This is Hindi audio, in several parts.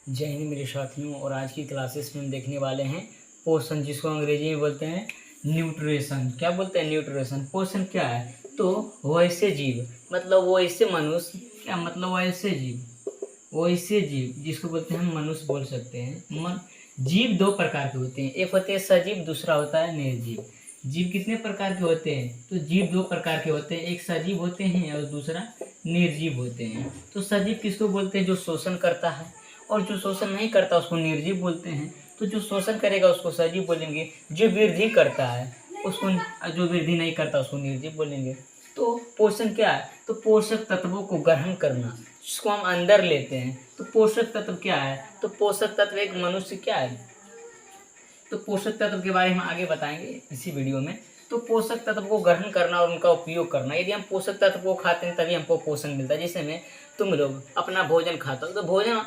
जय हिंद मेरे साथियों। और आज की क्लासेस में हम देखने वाले हैं पोषण, जिसको अंग्रेजी में बोलते हैं न्यूट्रिशन। क्या बोलते हैं? न्यूट्रिशन। पोषण क्या है? तो वैसे जीव, मतलब वो ऐसे मनुष्य, क्या मतलब वैसे जीव जिसको बोलते हैं हम मनुष्य बोल सकते हैं। जीव दो प्रकार के होते हैं, एक होते हैं सजीव, दूसरा होता है निर्जीव। जीव कितने प्रकार के होते हैं? तो जीव दो प्रकार के होते हैं, एक सजीव होते हैं और दूसरा निर्जीव होते हैं। तो सजीव किसको बोलते हैं? जो शोषण करता है, और जो शोषण नहीं करता उसको निर्जीव बोलते हैं। तो जो शोषण करेगा उसको सजीव बोलेंगे, जो वृद्धि करता है उसको, जो वृद्धि नहीं करता उसको निर्जीव बोलेंगे। तो पोषण क्या है? तो पोषक तत्वों को ग्रहण करना, जिसको हम अंदर लेते हैं। तो पोषक तत्व क्या है? तो पोषक तत्व एक मनुष्य क्या है? तो पोषक तत्व के बारे में आगे बताएंगे इसी वीडियो में। तो पोषक तत्व को ग्रहण करना और उनका उपयोग करना। यदि हम पोषक तत्व को खाते हैं तभी हमको पोषण मिलता है। जैसे में तुम लोग अपना भोजन खाता हो, तो भोजन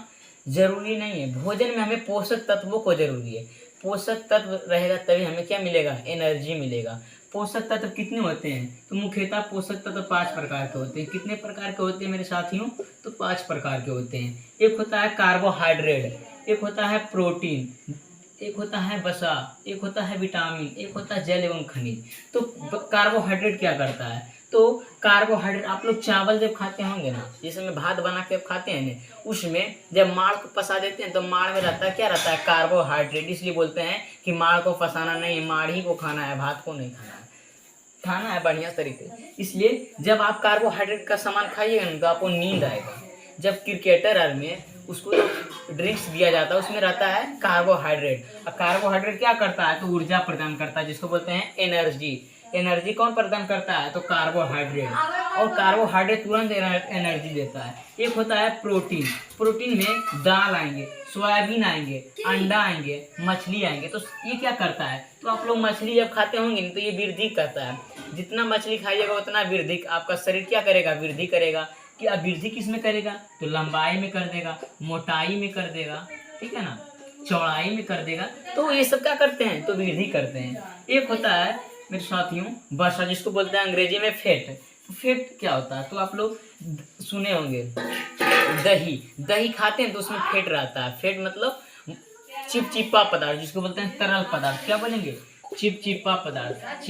जरूरी नहीं है, भोजन में हमें पोषक तत्वों को जरूरी है। पोषक तत्व रहेगा तभी हमें क्या मिलेगा? एनर्जी मिलेगा। पोषक तत्व कितने होते हैं? तो मुख्यतः पोषक तत्व 5 प्रकार के होते हैं। कितने प्रकार के होते हैं मेरे साथियों? तो 5 प्रकार के होते हैं। एक होता है कार्बोहाइड्रेट, एक होता है प्रोटीन, एक होता है वसा, एक होता है विटामिन, एक होता है जल एवं खनिज। तो कार्बोहाइड्रेट क्या करता है? तो कार्बोहाइड्रेट, आप लोग चावल जब खाते होंगे ना, जिसमें भात बना के खाते हैं ना, उसमें जब माड़ को फंसा देते हैं तो माड़ में रहता है, क्या रहता है? कार्बोहाइड्रेट। इसलिए बोलते हैं कि माड़ को फंसाना नहीं है, माड़ ही को खाना है, भात को नहीं खाना है। खाना है बढ़िया तरीके। इसलिए जब आप कार्बोहाइड्रेट का सामान खाइएगा ना तो आपको नींद आएगा। जब क्रिकेटर में उसको ड्रिंक्स दिया जाता है उसमें रहता है कार्बोहाइड्रेट। और कार्बोहाइड्रेट क्या करता है? तो ऊर्जा प्रदान करता है, जिसको बोलते हैं एनर्जी। एनर्जी कौन प्रदान करता है? तो कार्बोहाइड्रेट। और कार्बोहाइड्रेट तुरंत एनर्जी देता है। एक होता है प्रोटीन। प्रोटीन में दाल आएंगे, सोयाबीन आएंगे, अंडा आएंगे, मछली आएंगे। तो ये क्या करता है? तो आप लोग मछली जब खाते होंगे तो ये वृद्धि करता है। जितना मछली खाइएगा उतना वृद्धि, आपका शरीर क्या करेगा? वृद्धि करेगा। कि अब वृद्धि किस में करेगा? तो लंबाई में कर देगा, मोटाई में कर देगा, ठीक है ना, चौड़ाई में कर देगा। तो ये सब क्या करते हैं? तो वृद्धि करते हैं। एक होता है मेरे साथियों वसा, जिसको बोलते हैं अंग्रेजी में फैट। फैट क्या होता है? तो आप लोग सुने होंगे दही, दही खाते हैं तो उसमें फैट रहता है। फैट मतलब चिपचिपा पदार्थ, जिसको बोलते हैं तरल पदार्थ। क्या बोलेंगे? चिपचिपा पदार्थ।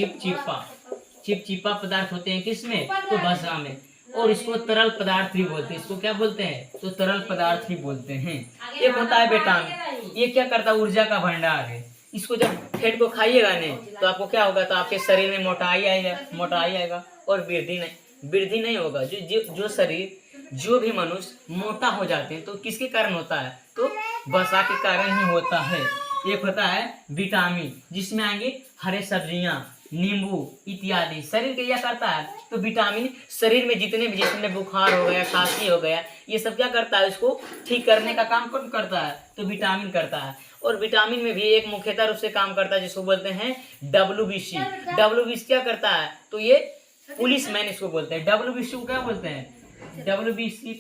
चिपचिपा पदार्थ होते हैं किसमें? तो वसा में। और इसको तरल पदार्थ भी बोलते हैं। इसको क्या बोलते हैं? तो तरल पदार्थ भी बोलते हैं। एक होता है विटामिन। ये क्या करता है? ऊर्जा का भंडार है। इसको जब फैट को खाइएगा नहीं तो आपको क्या होगा? तो आपके शरीर में मोटाई आएगा और वृद्धि नहीं होगा। जो शरीर, जो भी मनुष्य मोटा हो जाते हैं तो किसके कारण होता है? तो वसा के कारण ही होता है। एक होता है विटामिन, जिसमें आएंगे हरे सब्जियां, नींबू इत्यादि। शरीर के क्या करता है? तो विटामिन शरीर में जितने भी, जिसमें बुखार हो गया, खांसी हो गया, ये सब क्या करता है? इसको ठीक करने का काम कौन करता है? तो विटामिन करता है। और विटामिन में भी एक मुख्यतः रूप से काम करता है, जिसको बोलते हैं WBC। WBC क्या करता है? तो ये पुलिस मैन इसको बोलते हैं। WBC को क्या बोलते हैं? WBC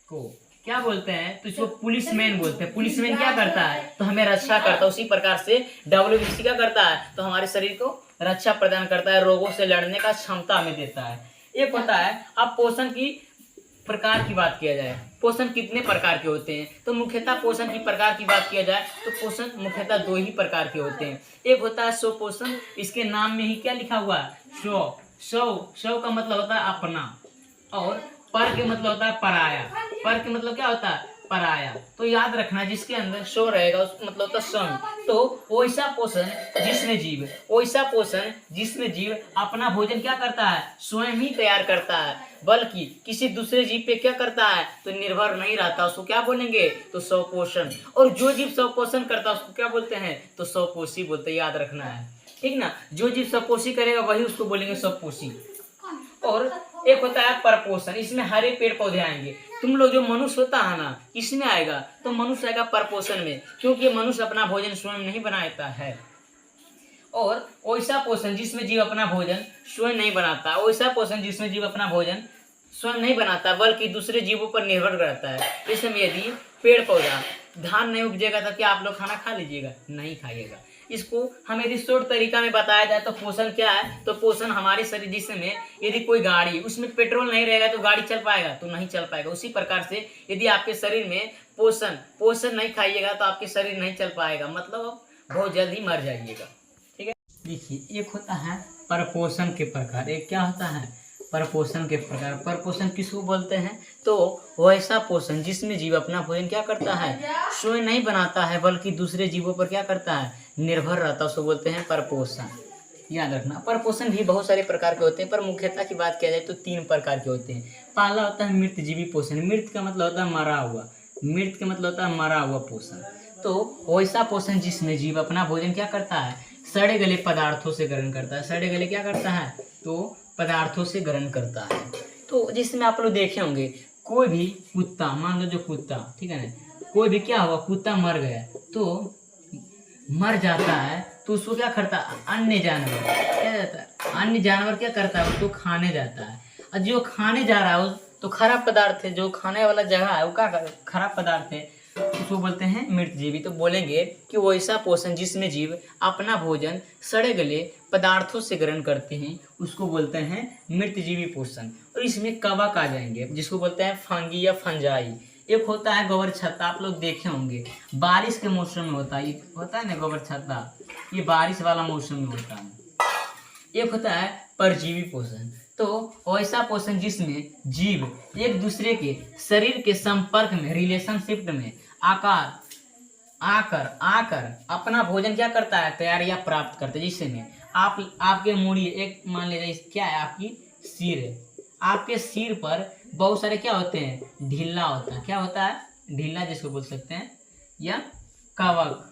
को क्या बोलते हैं? तो इसको पुलिसमैन बोलते हैं। पुलिसमैन क्या करता है? तो हमें रक्षा करता है। उसी प्रकार से WBC क्या करता है? तो हमारे शरीर को रक्षा प्रदान करता है, रोगों से लड़ने का क्षमता हमें देता है। एक होता है, अब पोषण की प्रकार की बात किया जाए, पोषण कितने प्रकार के होते हैं? तो मुख्यतः पोषण की प्रकार की बात किया जाए तो पोषण मुख्यतः 2 ही प्रकार के होते हैं। एक होता है स्वपोषण, इसके नाम में ही क्या लिखा हुआ है? स्व का मतलब होता है अपना, और पर के मतलब होता है पराया। पर के मतलब क्या होता है? पराया। तो याद रखना, जिसके अंदर स्व रहेगा उसका मतलब होता है स्वयं। तो वैसा पोषण जिसमें जीव अपना भोजन क्या करता है? स्वयं ही तैयार करता है, बल्कि किसी दूसरे जीव पे क्या करता है? तो निर्भर नहीं रहता। उसको क्या बोलेंगे? तो स्वपोषण। और जो जीव स्वपोषण करता है उसको क्या बोलते हैं? तो स्वपोषी बोलते हैं। याद रखना है, ठीक ना। जो जीव स्वपोषी करेगा वही उसको बोलेंगे स्वपोषी। और एक होता है परपोषण, इसमें हरे पेड़ पौधे आएंगे। तुम लोग जो मनुष्य होता है ना, इसमें आएगा, तो मनुष्य आएगा परपोषण में, क्योंकि मनुष्य अपना भोजन स्वयं नहीं बनाता है। और वैसा पोषण जिसमें जीव अपना भोजन स्वयं नहीं बनाता, वैसा पोषण जिसमें जीव अपना भोजन स्वयं नहीं बनाता बल्कि दूसरे जीवों पर निर्भर रहता है। जैसे में यदि पेड़ पौधा, धान नहीं उपजेगा तो क्या आप लोग खाना खा लीजिएगा? नहीं खाइएगा। इसको हम यदि शॉर्ट तरीका में बताया जाए तो पोषण क्या है? तो पोषण हमारे शरीर, जिसमें यदि कोई गाड़ी, उसमें पेट्रोल नहीं रहेगा तो गाड़ी चल पाएगा? तो नहीं चल पाएगा। उसी प्रकार से यदि आपके शरीर में पोषण पोषण नहीं खाइएगा तो आपके शरीर नहीं चल पाएगा, मतलब आप बहुत जल्द ही मर जाइएगा। ठीक है, देखिए एक होता है परपोषण के प्रकार, एक क्या होता है परपोषण के प्रकार। परपोषण किसको बोलते हैं? तो वैसा पोषण जिसमें जीव अपना भोजन क्या करता है, स्वयं नहीं बनाता है बल्कि दूसरे जीवों पर क्या करता है, निर्भर रहता है, उसको बोलते हैं परपोषण। याद रखना, परपोषण भी बहुत सारे प्रकार के होते हैं, पर मुख्यतः की बात किया जाए तो 3 प्रकार के होते हैं। पहला होता है मृतजीवी पोषण। मृत का मतलब होता है मरा हुआ, मृत का मतलब होता है मरा हुआ पोषण। तो वैसा पोषण जिसमें जीव अपना भोजन क्या करता है, सड़े गले पदार्थों से ग्रहण करता है। सड़े गले क्या करता है, तो पदार्थों से ग्रहण करता है। तो जिसमें आप लोग देखे होंगे, कोई भी कुत्ता, मान लो जो कुत्ता, ठीक है ना, कोई भी क्या हुआ, कुत्ता मर गया तो मर जाता है, तो उसको क्या करता है, अन्य जानवर क्या जाता है, अन्य जानवर क्या करता है, उसको खाने जाता है। और जो खाने जा रहा है तो खराब पदार्थ है, जो खाने वाला जगह है वो क्या खराब पदार्थ है, उसको बोलते हैं मृतजीवी। तो बोलेंगे कि वैसा पोषण जिसमें जीव अपना भोजन सड़े गले पदार्थों से ग्रहण करते हैं उसको बोलते हैं मृतजीवी पोषण। और इसमें कवक आ जाएंगे जिसको बोलते हैं फंगी या फंजाई। एक होता है गोबर छत्ता, आप लोग देखे होंगे बारिश के मौसम में होता है, ये होता है ना गोबर छत्ता, ये बारिश वाला मौसम में होता है। एक होता है परजीवी पोषण, तो वैसा पोषण जिसमें जीव एक दूसरे के शरीर के संपर्क में, रिलेशनशिप में आकर अपना भोजन क्या करता है, तैयार या प्राप्त करता है। जिसमें आपके मूड़ी एक मान लीजिए क्या है, आपकी सिर है, आपके सिर पर बहुत सारे क्या होते हैं, ढीला होता है। क्या होता है, ढीला जिसको बोल सकते हैं, या कवक।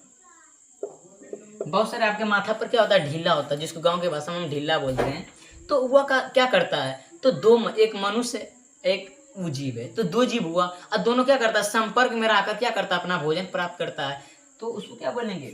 बहुत सारे आपके माथा पर क्या होता है, ढीला होता है, जिसको गांव के भाषा में हम ढीला बोलते हैं। तो वह क्या करता है, तो एक मनुष्य एक जीव है, तो 2 जीव हुआ और दोनों क्या करता है, संपर्क में रहकर क्या करता है, अपना भोजन प्राप्त करता है। तो उसको क्या बोलेंगे,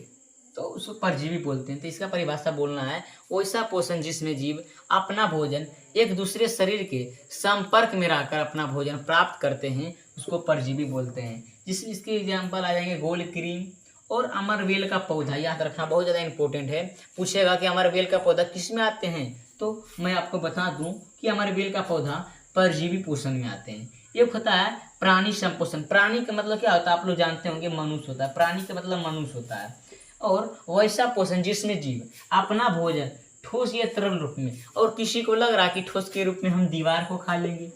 तो उसको परजीवी बोलते हैं। तो इसका परिभाषा बोलना है, वैसा पोषण जिसमें जीव अपना भोजन एक दूसरे शरीर के संपर्क में रहकर अपना भोजन प्राप्त करते हैं उसको परजीवी बोलते हैं। जिसमें इसके एग्जाम्पल आ जाएंगे गोल क्रीम और अमरवेल का पौधा। याद रखना बहुत ज़्यादा इंपॉर्टेंट है, पूछेगा कि अमरवेल का पौधा किस में आते हैं, तो मैं आपको बता दूं कि अमरवेल का पौधा परजीवी पोषण में आते हैं। एक होता है प्राणी संपोषण। प्राणी का मतलब क्या होता है, आप लोग जानते होंगे मनुष्य होता है, प्राणी का मतलब मनुष्य होता है। और वैसा पोषण जिसमें जीव अपना भोजन ठोस या तरल रूप में, और किसी को लग रहा है कि ठोस के रूप में हम दीवार को खा लेंगे,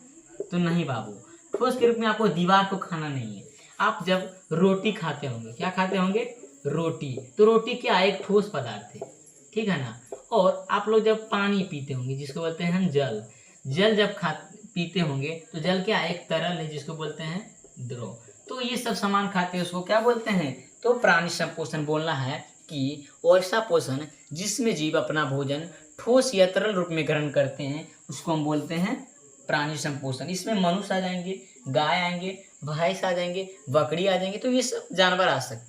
तो नहीं बाबू, ठोस के रूप में आपको दीवार को खाना नहीं है। आप जब रोटी खाते होंगे, क्या खाते होंगे, रोटी, तो रोटी क्या एक ठोस पदार्थ है, ठीक है ना। और आप लोग जब पानी पीते होंगे जिसको बोलते हैं हम जल, जल जब पीते होंगे तो जल क्या एक तरल है जिसको बोलते हैं द्रव। तो ये सब सामान खाते हैं उसको क्या बोलते हैं, तो प्राणी संपोषण बोलना है कि वैसा पोषण जिसमें जीव अपना भोजन ठोस या तरल रूप में ग्रहण करते हैं उसको हम बोलते हैं प्राणी संपोषण। इसमें मनुष्य आ जाएंगे, गाय आएंगे, भैंस आ जाएंगे, बकरी आ जाएंगे, तो ये सब जानवर आ सकते हैं।